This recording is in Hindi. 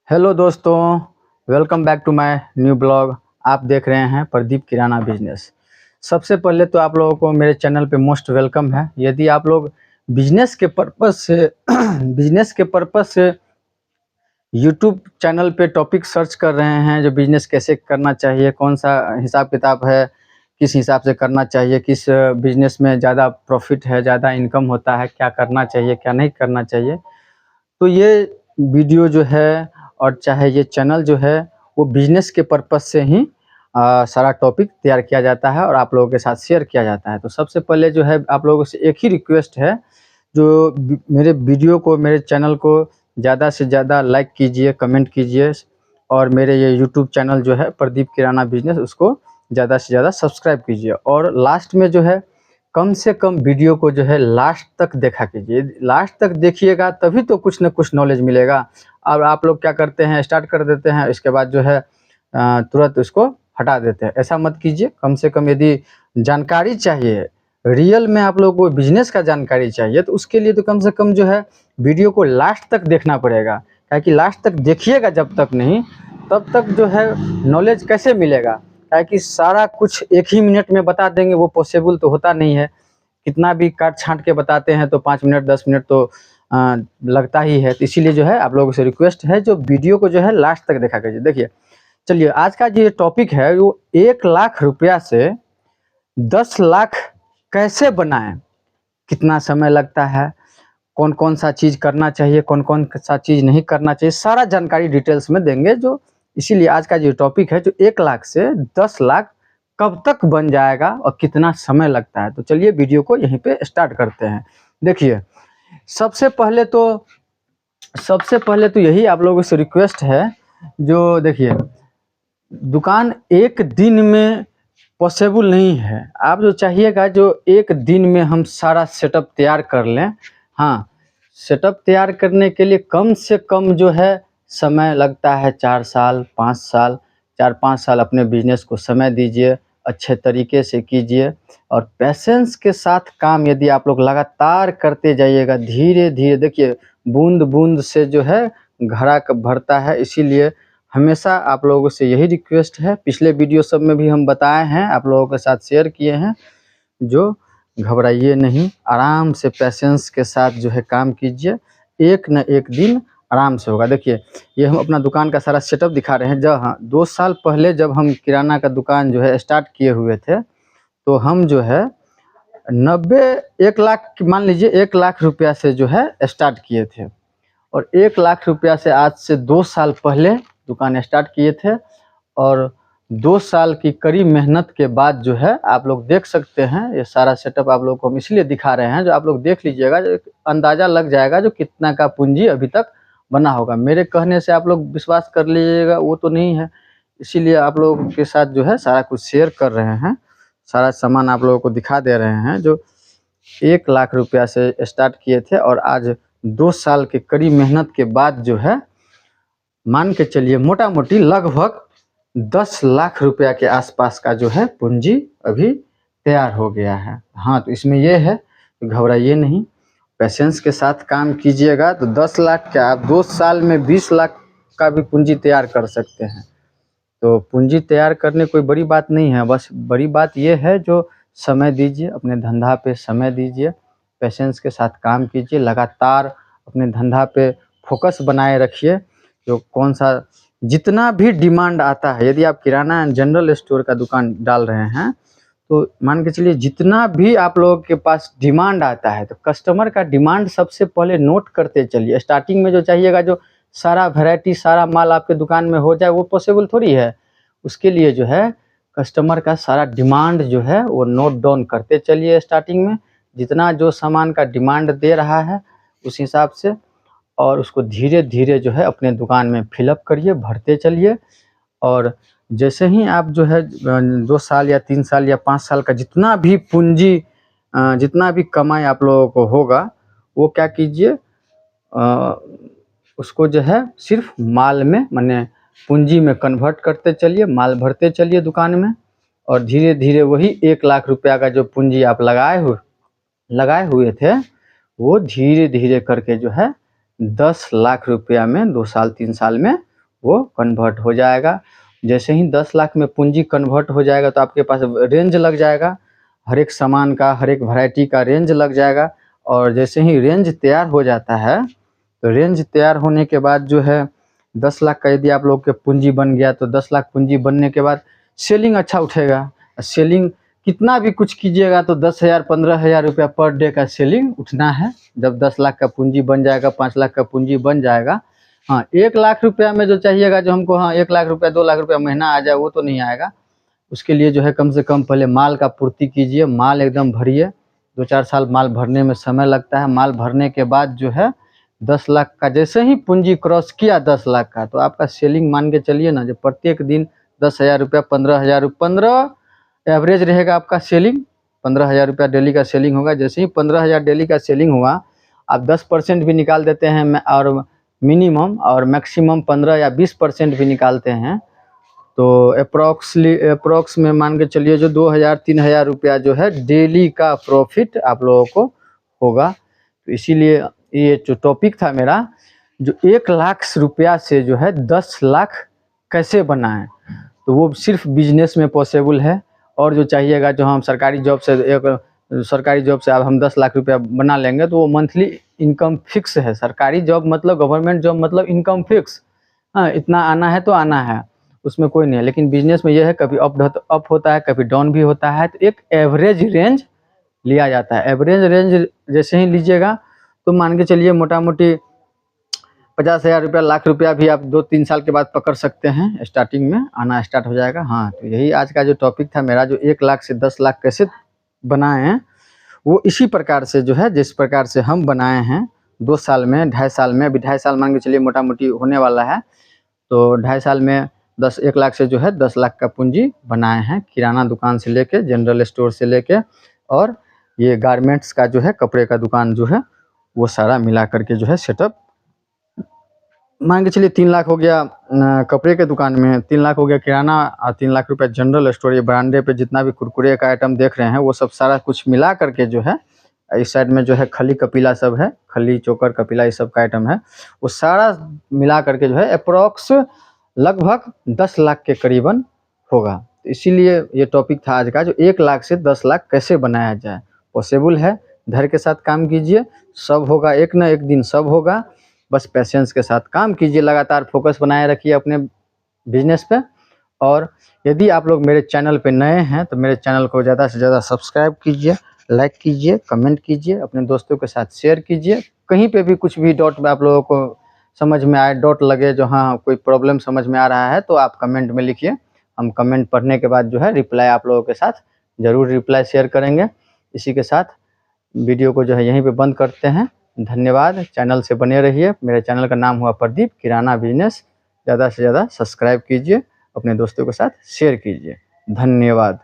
हेलो दोस्तों, welcome back to my new blog. आप देख रहे हैं प्रदीप किराना बिजनेस। सबसे पहले तो आप लोगों को मेरे चैनल पे मोस्ट वेलकम है। यदि आप लोग बिजनेस के पर्पस से यूट्यूब चैनल पे टॉपिक सर्च कर रहे हैं, जो बिजनेस कैसे करना चाहिए, कौन सा हिसाब किताब है, किस हिसाब से करना चाहिए, किस बिजनेस में ज़्यादा प्रॉफिट है, ज़्यादा इनकम होता है, क्या करना चाहिए क्या नहीं करना चाहिए, तो ये वीडियो जो है और चाहे ये चैनल जो है वो बिजनेस के पर्पस से ही सारा टॉपिक तैयार किया जाता है और आप लोगों के साथ शेयर किया जाता है। तो सबसे पहले जो है आप लोगों से एक ही रिक्वेस्ट है, जो मेरे वीडियो को, मेरे चैनल को ज़्यादा से ज़्यादा लाइक कीजिए, कमेंट कीजिए और मेरे ये यूट्यूब चैनल जो है प्रदीप किराना बिजनेस, उसको ज़्यादा से ज़्यादा सब्सक्राइब कीजिए। और लास्ट में जो है कम से कम वीडियो को जो है लास्ट तक देखा कीजिए। लास्ट तक देखिएगा तभी तो कुछ न कुछ नॉलेज मिलेगा। अब आप लोग क्या करते हैं, स्टार्ट कर देते हैं, इसके बाद जो है तुरंत उसको हटा देते हैं। ऐसा मत कीजिए। कम से कम यदि जानकारी चाहिए, रियल में आप लोगों को बिजनेस का जानकारी चाहिए, तो उसके लिए तो कम से कम जो है वीडियो को लास्ट तक देखना पड़ेगा। क्योंकि लास्ट तक देखिएगा जब तक नहीं, तब तक जो है नॉलेज कैसे मिलेगा। क्योंकि सारा कुछ एक ही मिनट में बता देंगे वो पॉसिबल तो होता नहीं है। कितना भी काट छांट के बताते हैं तो 5 मिनट 10 मिनट तो लगता ही है। तो इसीलिए जो है आप लोगों से रिक्वेस्ट है, जो वीडियो को जो है लास्ट तक देखा कीजिए। देखिए, चलिए आज का जो टॉपिक है वो 1 लाख रुपया से 10 लाख कैसे बनाएं, कितना समय लगता है, कौन कौन सा चीज़ करना चाहिए, कौन कौन सा चीज़ नहीं करना चाहिए, सारा जानकारी डिटेल्स में देंगे। जो इसीलिए आज का जो टॉपिक है, जो 1 लाख से 10 लाख कब तक बन जाएगा और कितना समय लगता है। तो चलिए वीडियो को यहीं पे स्टार्ट करते हैं। देखिए, सबसे पहले तो यही आप लोगों से रिक्वेस्ट है, जो देखिए दुकान एक दिन में पॉसिबल नहीं है। आप जो चाहिएगा जो एक दिन में हम सारा सेटअप तैयार कर लें। हाँ, सेटअप तैयार करने के लिए कम से कम जो है समय लगता है 4 साल 5 साल। 4-5 साल अपने बिजनेस को समय दीजिए, अच्छे तरीके से कीजिए और पेशेंस के साथ काम यदि आप लोग लगातार करते जाइएगा, धीरे धीरे, देखिए बूंद बूंद से जो है घड़ा भरता है। इसीलिए हमेशा आप लोगों से यही रिक्वेस्ट है, पिछले वीडियो सब में भी हम बताए हैं, आप लोगों के साथ शेयर किए हैं, जो घबराइए नहीं, आराम से पेशेंस के साथ जो है काम कीजिए, एक न एक दिन आराम से होगा। देखिए, ये हम अपना दुकान का सारा सेटअप दिखा रहे हैं। जब 2 साल पहले जब हम किराना का दुकान जो है स्टार्ट किए हुए थे, तो हम जो है 1 लाख, मान लीजिए 1 लाख रुपया से जो है स्टार्ट किए थे। और 1 लाख रुपया से आज से 2 साल पहले दुकान स्टार्ट किए थे। और 2 साल की कड़ी मेहनत के बाद जो है आप लोग देख सकते हैं, ये सारा सेटअप आप लोग को हम इसलिए दिखा रहे हैं, जो आप लोग देख लीजिएगा, जो अंदाज़ा लग जाएगा जो कितना का पूंजी अभी तक बना होगा। मेरे कहने से आप लोग विश्वास कर लीजिएगा वो तो नहीं है। इसीलिए आप लोगों के साथ जो है सारा कुछ शेयर कर रहे हैं, सारा सामान आप लोगों को दिखा दे रहे हैं। जो 1 लाख रुपया से स्टार्ट किए थे और आज 2 साल की कड़ी मेहनत के बाद जो है, मान के चलिए मोटा मोटी लगभग 10 लाख रुपया के आसपास का जो है पूंजी अभी तैयार हो गया है। हाँ, तो इसमें ये है, तो घबराइए नहीं, पेशेंस के साथ काम कीजिएगा तो 10 लाख क्या, आप 2 साल में 20 लाख का भी पूंजी तैयार कर सकते हैं। तो पूंजी तैयार करने कोई बड़ी बात नहीं है, बस बड़ी बात ये है जो समय दीजिए, अपने धंधा पे समय दीजिए, पेशेंस के साथ काम कीजिए, लगातार अपने धंधा पे फोकस बनाए रखिए। जो कौन सा जितना भी डिमांड आता है, यदि आप किराना एंड जनरल स्टोर का दुकान डाल रहे हैं, तो मान के चलिए जितना भी आप लोगों के पास डिमांड आता है, तो कस्टमर का डिमांड सबसे पहले नोट करते चलिए। स्टार्टिंग में जो चाहिएगा, जो सारा वैरायटी सारा माल आपके दुकान में हो जाए, वो पॉसिबल थोड़ी है। उसके लिए जो है कस्टमर का सारा डिमांड जो है वो नोट डाउन करते चलिए स्टार्टिंग में, जितना जो सामान का डिमांड दे रहा है उस हिसाब से, और उसको धीरे धीरे जो है अपने दुकान में फिलअप करिए, भरते चलिए। और जैसे ही आप जो है 2 साल या 3 साल या 5 साल का जितना भी पूंजी, जितना भी कमाई आप लोगों को होगा, वो क्या कीजिए, उसको जो है सिर्फ माल में, माने पूंजी में कन्वर्ट करते चलिए, माल भरते चलिए दुकान में। और धीरे धीरे वही 1 लाख रुपया का जो पूंजी आप लगाए हुए थे, वो धीरे धीरे करके जो है 10 लाख रुपया में 2 साल 3 साल में वो कन्वर्ट हो जाएगा। जैसे ही 10 लाख में पूंजी कन्वर्ट हो जाएगा तो आपके पास रेंज लग जाएगा, हर एक सामान का, हर एक वैरायटी का रेंज लग जाएगा। और जैसे ही रेंज तैयार हो जाता है, तो रेंज तैयार होने के बाद जो है 10 लाख का यदि आप लोग के पूंजी बन गया, तो 10 लाख पूंजी बनने के बाद सेलिंग अच्छा उठेगा। सेलिंग कितना भी कुछ कीजिएगा तो 10,000 15,000 रुपया पर डे का सेलिंग उठना है। जब 10 लाख का पूंजी बन जाएगा, 5 लाख का पूंजी बन जाएगा, हाँ 1 लाख रुपया में जो चाहिएगा, जो हमको हाँ 1 लाख रुपया 2 लाख रुपया महीना आ जाए, वो तो नहीं आएगा। उसके लिए जो है कम से कम पहले माल का पूर्ति कीजिए, माल एकदम भरिए। 2-4 साल माल भरने में समय लगता है। माल भरने के बाद जो है 10 लाख का जैसे ही पूंजी क्रॉस किया 10 लाख का, तो आपका सेलिंग मान के चलिए ना, जो प्रत्येक दिन 10,000 रुपया, 15,000 15 एवरेज रहेगा आपका सेलिंग। 15,000 रुपया डेली का सेलिंग होगा। जैसे ही 15,000 डेली का सेलिंग हुआ, आप 10% भी निकाल देते हैं और मिनिमम और मैक्सिमम 15 या 20% भी निकालते हैं, तो अप्रॉक्स में मान के चलिए जो 2,000-3,000 रुपया जो है डेली का प्रॉफिट आप लोगों को होगा। तो इसीलिए ये जो टॉपिक था मेरा, जो 1 लाख रुपया से जो है 10 लाख कैसे बनाएं, तो वो सिर्फ बिजनेस में पॉसिबल है। और जो चाहिएगा, जो हम सरकारी जॉब से अब हम 10 लाख रुपया बना लेंगे, तो वो मंथली इनकम फिक्स है। सरकारी जॉब मतलब, गवर्नमेंट जॉब मतलब इनकम फिक्स, हाँ इतना आना है तो आना है, उसमें कोई नहीं है। लेकिन बिजनेस में यह है, कभी अप होता है, कभी डाउन भी होता है। तो एक एवरेज रेंज लिया जाता है। एवरेज रेंज जैसे ही लीजिएगा, तो मान के चलिए मोटा मोटी 50,000 रुपया, लाख रुपया भी आप 2-3 साल के बाद पकड़ सकते हैं। स्टार्टिंग में आना स्टार्ट हो जाएगा। हाँ, तो यही आज का जो टॉपिक था मेरा, जो 1 लाख से 10 लाख कैसे बनाए हैं, वो इसी प्रकार से जो है, जिस प्रकार से हम बनाए हैं 2 साल में, 2.5 साल में। अभी 2.5 साल मान के चलिए मोटा मोटी होने वाला है, तो 2.5 साल में 1 लाख से जो है 10 लाख का पूंजी बनाए हैं। किराना दुकान से लेके, जनरल स्टोर से लेके, और ये गारमेंट्स का जो है, कपड़े का दुकान जो है, वो सारा मिला करके जो है सेटअप मान के चलिए 3 लाख हो गया कपड़े के दुकान में, 3 लाख हो गया किराना, और 3 लाख रुपया जनरल स्टोर। ये ब्रांडे पे जितना भी कुरकुरे का आइटम देख रहे हैं, वो सब सारा कुछ मिला करके जो है, इस साइड में जो है खली कपिला सब है, खली चोकर कपिला ये सब का आइटम है, वो सारा मिला करके जो है अप्रॉक्स लगभग 10 लाख के करीबन होगा। तो इसीलिए ये टॉपिक था आज का, जो 1 लाख से 10 लाख कैसे बनाया जाए। पॉसिबल है, धैर्य के साथ काम कीजिए, सब होगा, एक ना एक दिन सब होगा। बस पेशेंस के साथ काम कीजिए, लगातार फोकस बनाए रखिए अपने बिजनेस पे। और यदि आप लोग मेरे चैनल पे नए हैं, तो मेरे चैनल को ज़्यादा से ज़्यादा सब्सक्राइब कीजिए, लाइक कीजिए, कमेंट कीजिए, अपने दोस्तों के साथ शेयर कीजिए। कहीं पे भी कुछ भी डाउट में आप लोगों को समझ में आए, डाउट लगे, जो हाँ कोई प्रॉब्लम समझ में आ रहा है, तो आप कमेंट में लिखिए। हम कमेंट पढ़ने के बाद जो है रिप्लाई आप लोगों के साथ ज़रूर रिप्लाई शेयर करेंगे। इसी के साथ वीडियो को जो है यहीं पे बंद करते हैं। धन्यवाद। चैनल से बने रहिए। मेरे चैनल का नाम हुआ प्रदीप किराना बिजनेस। ज़्यादा से ज़्यादा सब्सक्राइब कीजिए, अपने दोस्तों के साथ शेयर कीजिए। धन्यवाद।